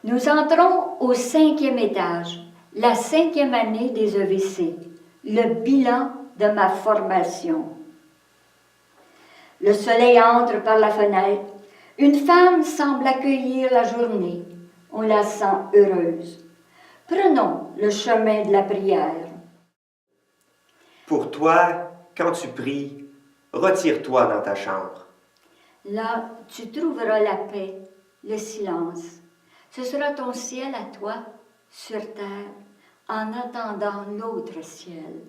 Nous entrons au 5e étage, la 5e année des EVC, le bilan de ma formation. Le soleil entre par la fenêtre. Une femme semble accueillir la journée. On la sent heureuse. Prenons le chemin de la prière. Pour toi, quand tu pries, retire-toi dans ta chambre. Là, tu trouveras la paix, le silence. Ce sera ton ciel à toi, sur terre, en attendant l'autre ciel.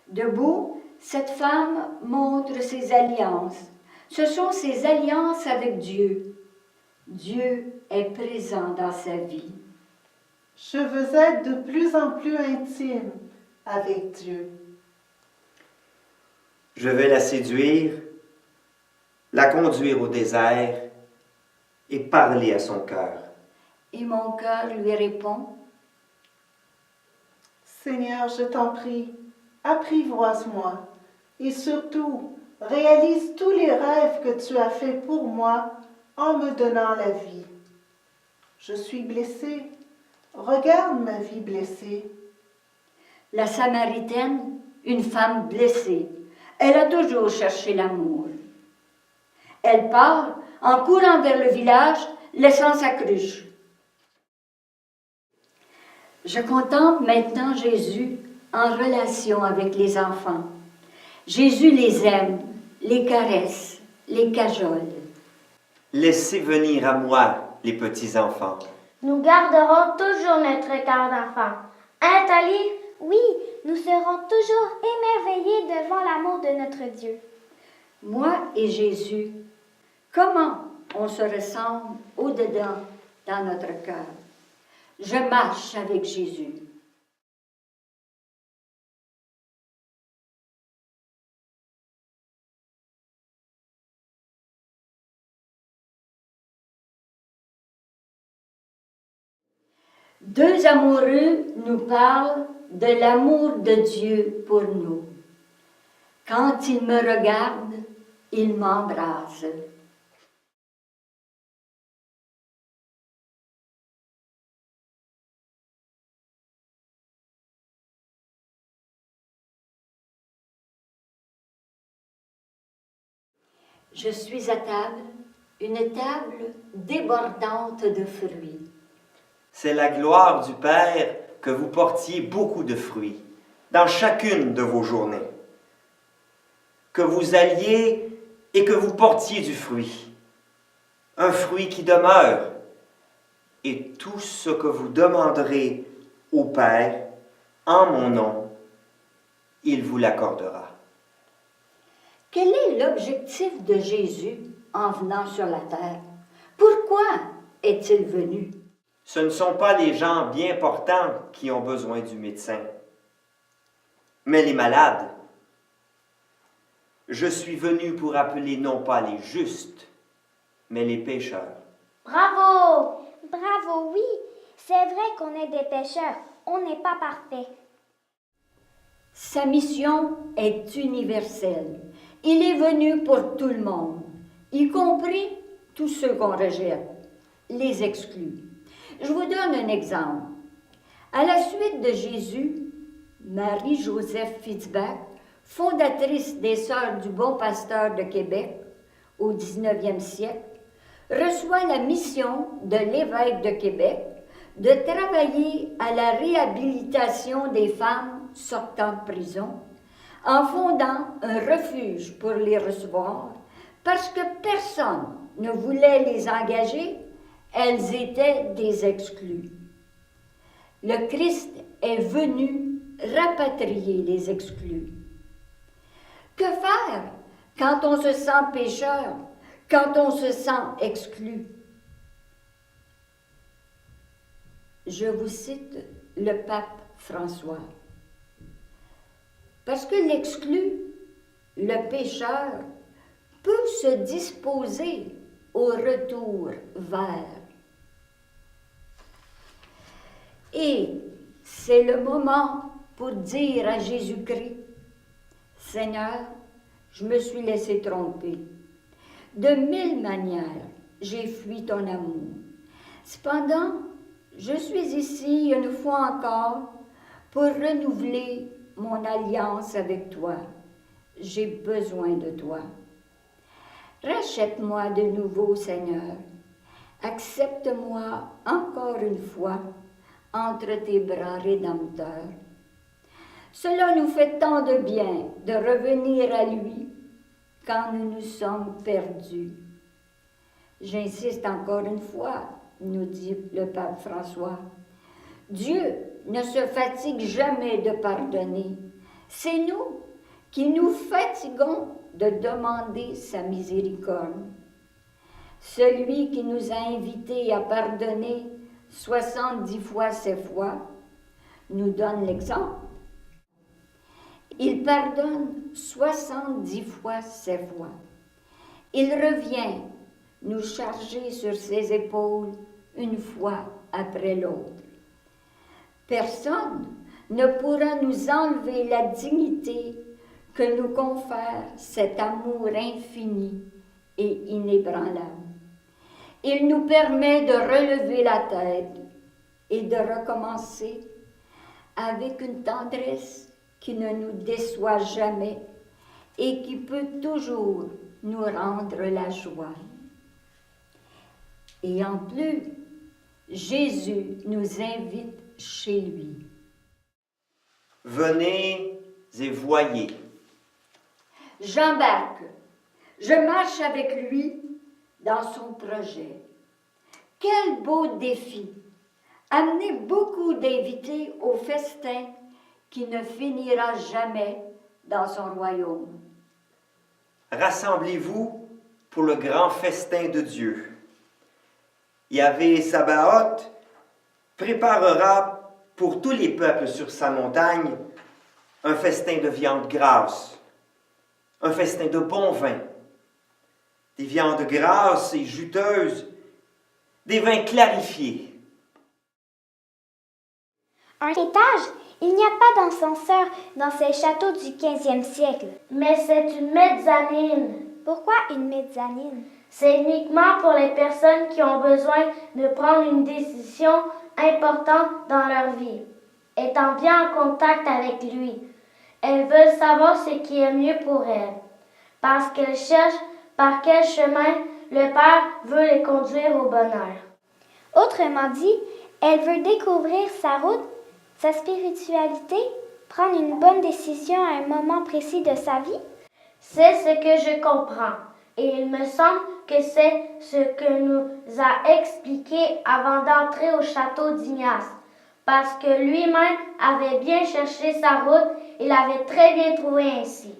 Debout, cette femme montre ses alliances. Ce sont ses alliances avec Dieu. Dieu est présent dans sa vie. Je veux être de plus en plus intime avec Dieu. Je vais la séduire, la conduire au désert et parler à son cœur. Et mon cœur lui répond, Seigneur, je t'en prie, apprivoise-moi et surtout, réalise tous les rêves que tu as faits pour moi en me donnant la vie. Je suis blessée. Regarde ma vie blessée. La Samaritaine, une femme blessée, elle a toujours cherché l'amour. Elle part en courant vers le village, laissant sa cruche. Je contemple maintenant Jésus en relation avec les enfants. Jésus les aime, les caresse, les cajole. Laissez venir à moi les petits enfants. Nous garderons toujours notre cœur d'enfant. Hein, Thalie? Oui, nous serons toujours émerveillés devant l'amour de notre Dieu. Moi et Jésus, comment on se ressemble au-dedans dans notre cœur? Je marche avec Jésus. Deux amoureux nous parlent de l'amour de Dieu pour nous. Quand ils me regardent, ils m'embrassent. Je suis à table, une table débordante de fruits. C'est la gloire du Père que vous portiez beaucoup de fruits dans chacune de vos journées. Que vous alliez et que vous portiez du fruit. Un fruit qui demeure. Et tout ce que vous demanderez au Père en mon nom, il vous l'accordera. Quel est l'objectif de Jésus en venant sur la terre? Pourquoi est-il venu? Ce ne sont pas les gens bien portants qui ont besoin du médecin, mais les malades. Je suis venu pour appeler non pas les justes, mais les pécheurs. Bravo! Bravo, oui. C'est vrai qu'on est des pécheurs. On n'est pas parfaits. Sa mission est universelle. Il est venu pour tout le monde, y compris tous ceux qu'on rejette, les exclus. Je vous donne un exemple. À la suite de Jésus, Marie-Joseph Fitzbach, fondatrice des Sœurs du Bon Pasteur de Québec au 19e siècle, reçoit la mission de l'évêque de Québec de travailler à la réhabilitation des femmes sortant de prison en fondant un refuge pour les recevoir parce que personne ne voulait les engager. Elles étaient des exclus. Le Christ est venu rapatrier les exclus. Que faire quand on se sent pécheur, quand on se sent exclu? Je vous cite le pape François. Parce que l'exclu, le pécheur, peut se disposer au retour vers. Et c'est le moment pour dire à Jésus-Christ, Seigneur, je me suis laissé tromper. De 1000 manières, j'ai fui ton amour. Cependant, je suis ici une fois encore pour renouveler mon alliance avec toi. J'ai besoin de toi. Rachète-moi de nouveau, Seigneur. Accepte-moi encore une fois entre tes bras rédempteurs. Cela nous fait tant de bien de revenir à lui quand nous nous sommes perdus. J'insiste encore une fois, nous dit le pape François. Dieu ne se fatigue jamais de pardonner. C'est nous qui nous fatiguons de demander sa miséricorde. Celui qui nous a invités à pardonner 70 fois 7 fois nous donne l'exemple. Il pardonne 70 fois 7 fois. Il revient nous charger sur ses épaules une fois après l'autre. Personne ne pourra nous enlever la dignité que nous confère cet amour infini et inébranlable. Il nous permet de relever la tête et de recommencer avec une tendresse qui ne nous déçoit jamais et qui peut toujours nous rendre la joie. Et en plus, Jésus nous invite chez lui. Venez et voyez. J'embarque. Je marche avec lui dans son projet. Quel beau défi! Amener beaucoup d'invités au festin qui ne finira jamais dans son royaume. Rassemblez-vous pour le grand festin de Dieu. Yahvé Sabaoth préparera pour tous les peuples sur sa montagne un festin de viande grasse, un festin de bon vin, des viandes grasses et juteuses, des vins clarifiés. Un étage, il n'y a pas d'ascenseur dans ces châteaux du 15e siècle. Mais c'est une mezzanine. Pourquoi une mezzanine? C'est uniquement pour les personnes qui ont besoin de prendre une décision importante dans leur vie. Étant bien en contact avec lui, elles veulent savoir ce qui est mieux pour elles, parce qu'elles cherchent par quel chemin le Père veut les conduire au bonheur. Autrement dit, elle veut découvrir sa route, sa spiritualité, prendre une bonne décision à un moment précis de sa vie. C'est ce que je comprends, et il me semble que c'est ce que nous a expliqué avant d'entrer au château d'Ignace, parce que lui-même avait bien cherché sa route et l'avait très bien trouvée ainsi.